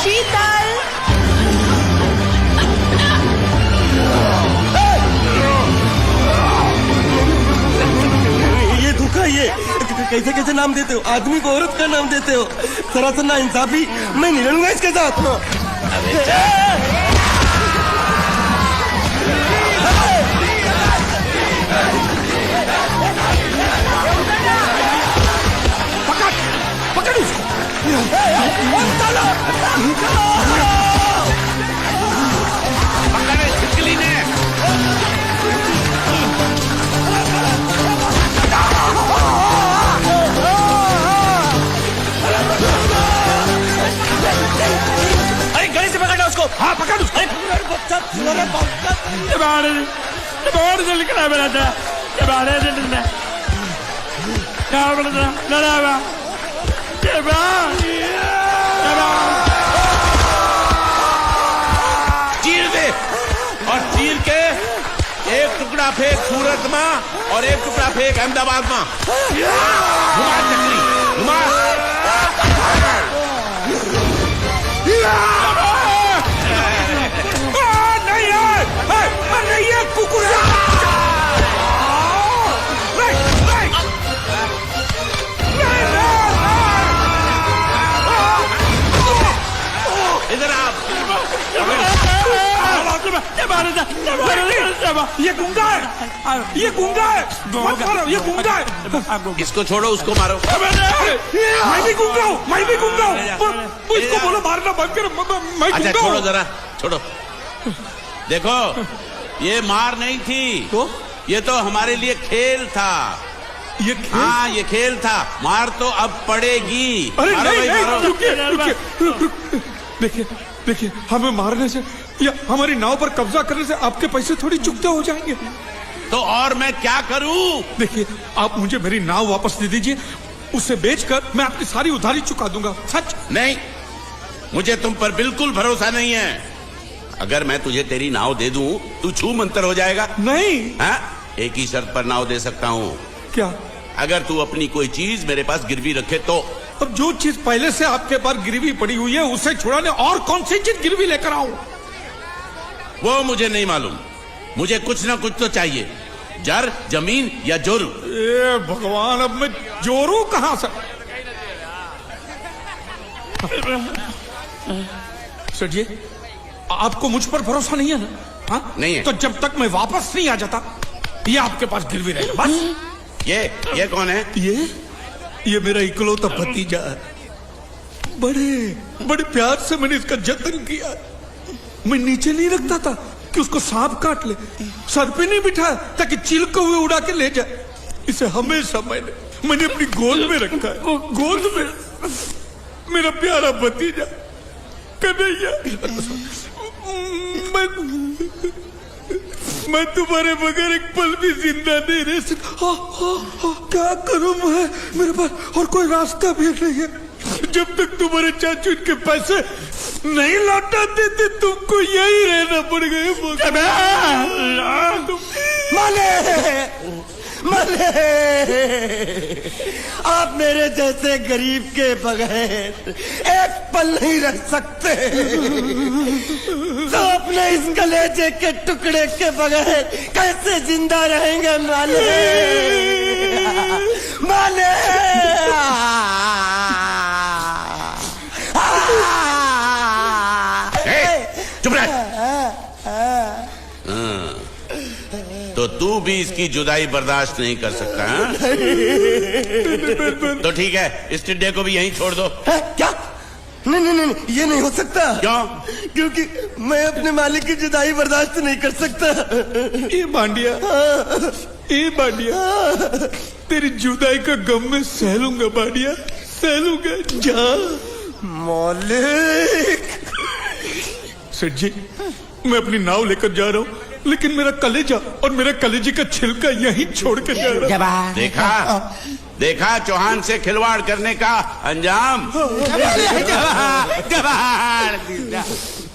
शीतल। ये धोखा, ये कैसे कैसे नाम देते हो? आदमी को औरत का नाम देते हो, सरासर ना इंसाफी। मैं नहीं लड़ूंगा इसके साथ। पकड़ उसको। पकड़े छिपकली ने। अरे गले से पकड़ना उसको। हाँ पकड़ उसको। बच्चा बाहर से निकला मेरा था, बाहर से निकला क्या बोलता लड़ा चीर दे और चीर के एक टुकड़ा फेंक सूरत में और एक टुकड़ा फेंक अहमदाबाद में। घुमा चक्री घुमा। नहीं है कुकुर। इधर आप। ये गुंगा है, ये गुंगा है, मत मारो, ये गुंगा है। इसको छोड़ो उसको मारो। मैं भी गुंगा हूँ, मैं भी गुंगा हूँ। इसको बोलो मारना बंद करो, मैं अच्छा गुंगा छोड़ो हूँ। जरा छोड़ो। देखो ये मार नहीं थी तो ये तो हमारे लिए खेल था। ये खेल? हाँ ये खेल था। मार तो अब पड़ेगी। अरे मारो नहीं, भाई, नहीं, मारो। रुकिए। देखिए देखिए, हमें मारने से या हमारी नाव पर कब्जा करने से आपके पैसे थोड़ी चुकते हो जाएंगे। तो और मैं क्या करूं? देखिए आप मुझे मेरी नाव वापस दे दीजिए, उसे बेचकर मैं आपकी सारी उधारी चुका दूंगा। सच नहीं, मुझे तुम पर बिल्कुल भरोसा नहीं है। अगर मैं तुझे तेरी नाव दे दूं तू छू मंतर हो जाएगा। नहीं। हाँ? एक ही शर्त पर नाव दे सकता हूँ। क्या? अगर तू अपनी कोई चीज मेरे पास गिरवी रखे तो। अब जो चीज पहले से आपके पास गिरवी पड़ी हुई है उसे छुड़ाने और कौन सी चीज गिरवी लेकर आऊं? वो मुझे नहीं मालूम। मुझे कुछ ना कुछ तो चाहिए। जर, जमीन या जोरू। ए भगवान, अब मैं जोरू कहां से? सर जी, आपको मुझ पर भरोसा नहीं है ना? हाँ? नहीं है। तो जब तक मैं वापस नहीं आ जाता ये आपके पास गिरवी रहेगा बस। ये कौन है? ये मेरा इकलौता भतीजा है। बड़े बड़े प्यार से मैंने इसका जतन किया। मैं नीचे नहीं रखता था कि उसको सांप काट ले, सर पे नहीं बिठाया ताकि चील को हुए उड़ा के ले जाए। इसे हमेशा मैंने अपनी गोद में रखा है। गोद में मेरा प्यारा भतीजा कन्हैया। मैं तुम्हारे बगैर एक पल भी जिंदा नहीं रह सकता। क्या करूं मैं? मेरे पास और कोई रास्ता भी नहीं है। जब तक तुम्हारे चाचू इनके पैसे नहीं लौटा देते तुमको यही रहना पड़ेगा। माले, आप मेरे जैसे गरीब के बगैर एक पल नहीं रह सकते। तो अपने इस कलेजे के टुकड़े के बगैर कैसे जिंदा रहेंगे माले? माले चुप रह। तो तू भी इसकी जुदाई बर्दाश्त नहीं कर सकता है? तो ठीक है, इस टिड्डे को भी यहीं छोड़ दो। क्या? नहीं, ये नहीं हो सकता। क्यों? क्योंकि मैं अपने मालिक की जुदाई बर्दाश्त नहीं कर सकता। ये बांडिया, तेरी जुदाई का गम में सह लूंगा बांडिया, सह लूंगा। जा मालिक। सेठ जी, मैं अपनी नाव लेकर जा रहा हूँ, लेकिन मेरा कलेजा और मेरे कलेजे का छिलका यहीं छोड़ कर जा रहा हूँ। देखा चौहान से खिलवाड़ करने का अंजाम।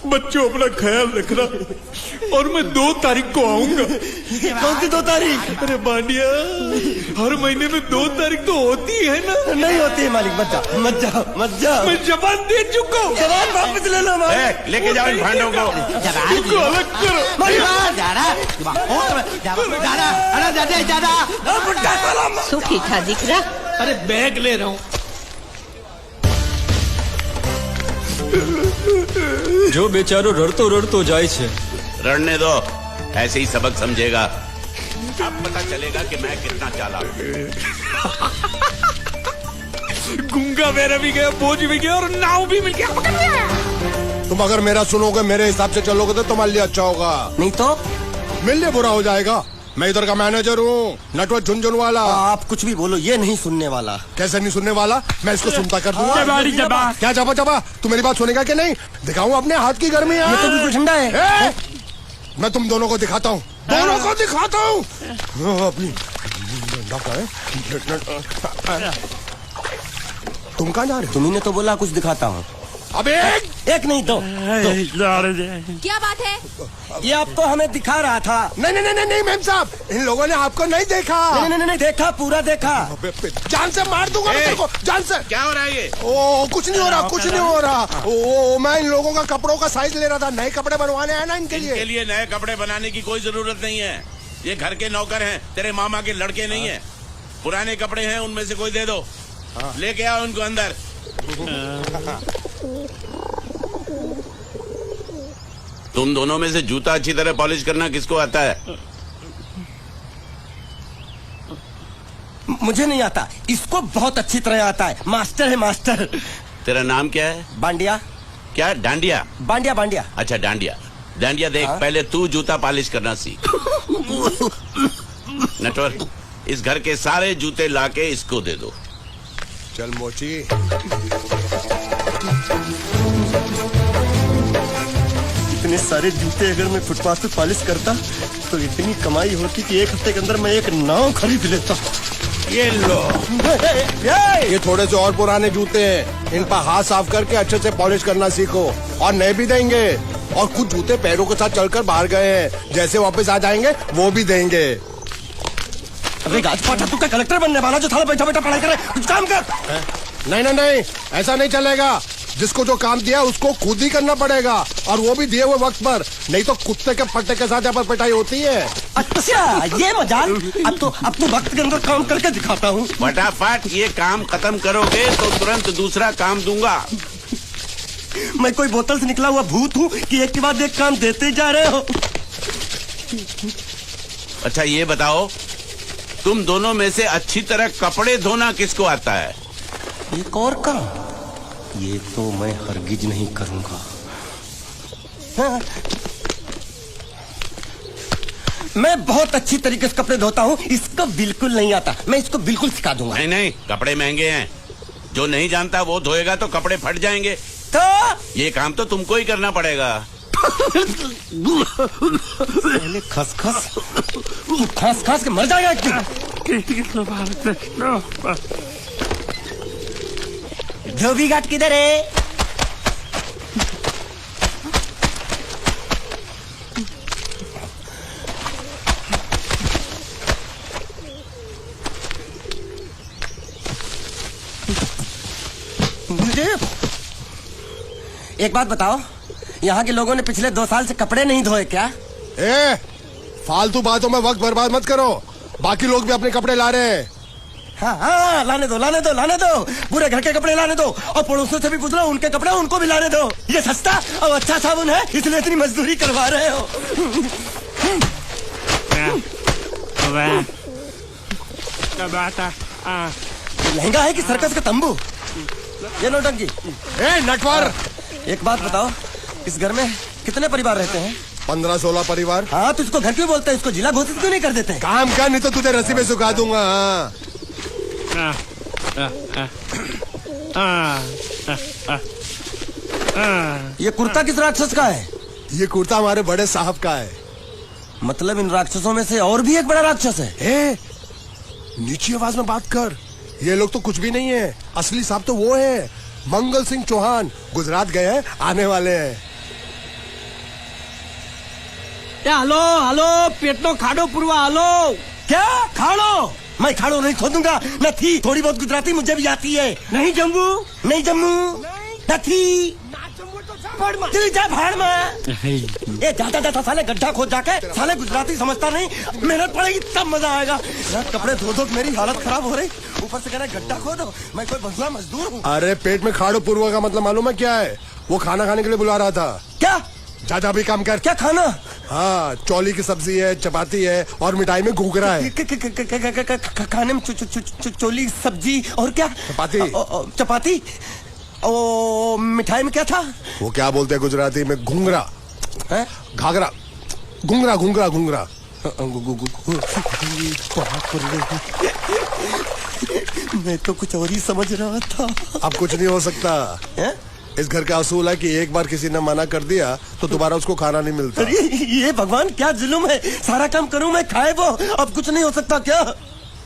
बच्चों अपना ख्याल रखना और मैं 2 तारीख को आऊंगा। कौन सी 2 तारीख? अरे बांडिया, हर महीने में 2 तारीख तो होती है ना? नहीं होती है मालिक, मत जाओ मत जाओ मत जाओ। मैं जबान दे चुका हूँ। जवान वापस ले लो मालिक। लेके जाओ इन भांडों को। इनको अलग करो। सुखी था दिख रहा। अरे बैग ले रहा हूँ। जो बेचारो रड़तो रड़तो जाए छे। रड़ने दो, ऐसे ही सबक समझेगा। अब पता चलेगा कि मैं कितना चालाक हूँ। गूंगा मेरा भी गया, बोझ भी गया और नाव भी मिल गया। तुम अगर मेरा सुनोगे, मेरे हिसाब से चलोगे तो तुम्हारे लिए अच्छा होगा, नहीं तो मेरे लिए बुरा हो जाएगा। मैं इधर का मैनेजर हूँ, नटवर झुनझुन वाला। आप कुछ भी बोलो, ये नहीं सुनने वाला। कैसे नहीं सुनने वाला? मैं इसको सुनता कर दूंगा। क्या जबा जबा, तू मेरी बात सुनेगा कि नहीं? दिखाऊं अपने हाथ की गर्मी? ये तो बिल्कुल ठंडा है। मैं तुम दोनों को दिखाता हूँ, दोनों को दिखाता हूँ अपनी। तुम कहाँ जा रहे हो? तुम्ही ने तो बोला कुछ दिखाता हूँ। अबे एक नहीं तो क्या बात है? ये आपको हमें दिखा रहा था। नहीं नहीं नहीं नहीं मेम साहब, इन लोगों ने आपको नहीं देखा। नहीं नहीं नहीं देखा, पूरा देखा। जान से मार दूंगा मैं तेरे को, जान से। क्या हो रहा है ये? ओ कुछ नहीं हो रहा, कुछ नहीं हो रहा। ओ मैं इन लोगों का कपड़ों का साइज ले रहा था, नए कपड़े बनवाने आए ना इनके इनके लिए। लिए नए कपड़े बनाने की कोई जरूरत नहीं है। ये घर के नौकर हैं, तेरे मामा के लड़के नहीं हैं। पुराने कपड़े हैं, उनमें से कोई दे दो। लेके आओ उनको अंदर। तुम दोनों में से जूता अच्छी तरह पॉलिश करना किसको आता है? मुझे नहीं आता, इसको बहुत अच्छी तरह आता है। मास्टर है मास्टर। तेरा नाम क्या है? बांडिया। क्या? डांडिया? बांडिया बांडिया। अच्छा डांडिया। डांडिया देख, पहले तू जूता पॉलिश करना सीख। नटवर, इस घर के सारे जूते लाके इसको दे दो। चल मोची। इतने सारे जूते अगर मैं फुटपाथ पे पॉलिश करता तो इतनी कमाई होती कि 1 हफ्ते के अंदर मैं एक नाव खरीद लेता। ये लो। ये थोड़े से और पुराने जूते हैं, इन पर हाथ साफ करके अच्छे से पॉलिश करना सीखो। और नए भी देंगे, और कुछ जूते पैरों के साथ चलकर बाहर गए हैं, जैसे वापस आ जाएंगे वो भी देंगे। अबे गाजपाटा, तू क्या कलेक्टर बनने वाला जो थाला बैठा बैठा पढ़ाई करे? कुछ काम कर। नहीं नहीं नहीं, ऐसा नहीं चलेगा। जिसको जो काम दिया उसको खुद ही करना पड़ेगा, और वो भी दिए हुए वक्त पर, नहीं तो कुत्ते के पट्टे के साथ यहाँ पर पिटाई होती है। अच्छा ये मजाल। अब तो वक्त के अंदर काम करके दिखाता हूँ। फटाफट ये काम खत्म करोगे तो तुरंत दूसरा काम दूंगा। मैं कोई बोतल से निकला हुआ भूत हूँ कि एक के बाद एक काम देते जा रहे हो? अच्छा ये बताओ, तुम दोनों में से अच्छी तरह कपड़े धोना किसको आता है? एक और काम, ये तो मैं हरगिज नहीं करूंगा। हाँ। मैं बहुत अच्छी तरीके से कपड़े धोता हूँ, इसको बिल्कुल नहीं आता। मैं इसको बिल्कुल सिखा दूंगा। नहीं नहीं, कपड़े महंगे हैं, जो नहीं जानता वो धोएगा तो कपड़े फट जाएंगे। तो ये काम तो तुमको ही करना पड़ेगा। पहले खसखस खास खास के मर जाएगा क्यों? धोबी घाट किधर है? मुझे एक बात बताओ, यहाँ के लोगों ने पिछले 2 साल से कपड़े नहीं धोए क्या? ए, फालतू बातों में वक्त बर्बाद मत करो, बाकी लोग भी अपने कपड़े ला रहे हैं। हाँ हाँ, लाने दो लाने दो लाने दो, पूरे घर के कपड़े लाने दो, और पड़ोसियों से भी पूछ लो, उनके कपड़े उनको भी लाने दो। ये सस्ता और अच्छा साबुन है, इसलिए इतनी मजदूरी करवा रहे हो। लहंगा है कि सर्कस का तंबू? ये नौटंकी। ए नटवर, एक बात बताओ, इस घर में कितने परिवार रहते हैं? 15-16 परिवार। हाँ तो इसको घर क्यों बोलते हैं? इसको जिला घोषित क्यों नहीं कर देते? काम कर, नहीं तो तुझे रस्सी में सुखा दूंगा। ये कुर्ता किस राक्षस का है? ये कुर्ता हमारे बड़े साहब का है। मतलब इन राक्षसों में से और भी एक बड़ा राक्षस है? ए, नीची आवाज में बात कर, ये लोग तो कुछ भी नहीं है। असली साहब तो वो है, मंगल सिंह चौहान, गुजरात गए हैं, आने वाले हैं। हेलो हेलो पेटनो खाड़ो पुरवा हेलो क्या खाड़ो मैं खाड़ो नहीं खोदूंगा न थी थोड़ी बहुत गुजराती मुझे भी आती है नहीं जम्मू नहीं जम्मू न थी तू जा भाड़ में ये जाता जाता साले गड्ढा खोद जाके साले गुजराती समझता नहीं मेहनत पड़ेगी तब मजा आएगा यार कपड़े धो धो मेरी हालत खराब हो रही ऊपर से कह रहे गड्ढा खोदो मैं कोई बंगला मजदूर हूँ अरे पेट में खाड़ो पूर्वा का मतलब मालूम है क्या है? वो खाना खाने के लिए बुला रहा था। क्या जा भी काम कर। क्या खाना? हाँ चौली की सब्जी है, चपाती है और मिठाई में घूघरा है। खाने में चोली सब्जी और क्या? चपाती। चपाती ओ मिठाई में क्या था? वो क्या बोलते हैं गुजराती में? घूंघरा है? घाघरा घूंघरा घूंघरा घूंघरा। मैं तो कुछ और ही समझ रहा था। अब कुछ नहीं हो सकता है? इस घर का असूल है कि एक बार किसी ने मना कर दिया तो दोबारा उसको खाना नहीं मिलता। ये भगवान क्या जुल्म है, सारा काम करूं मैं खाए वो, अब कुछ नहीं हो सकता क्या?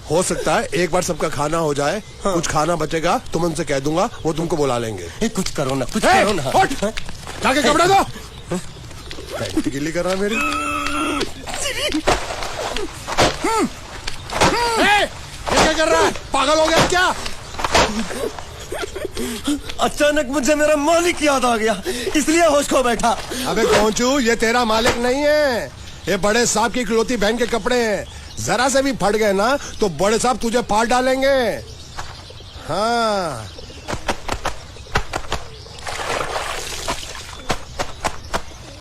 हो सकता है एक बार सबका खाना हो जाए। हाँ। कुछ खाना बचेगा तो मैं उनसे कह दूंगा वो तुमको बुला लेंगे। कुछ करो ना, कुछ करो ना। जाके कपड़े दो। गिल्ली कर रहा है मेरी। ये क्या कर रहा है? पागल हो गया क्या? अचानक मुझे मेरा मालिक याद आ गया इसलिए होश खो बैठा। अबे पहुंचू ये तेरा मालिक नहीं है, ये बड़े साहब की इकलौती बहन के कपड़े हैं। जरा से भी फट गए ना तो बड़े साहब तुझे फाड़ डालेंगे। हाँ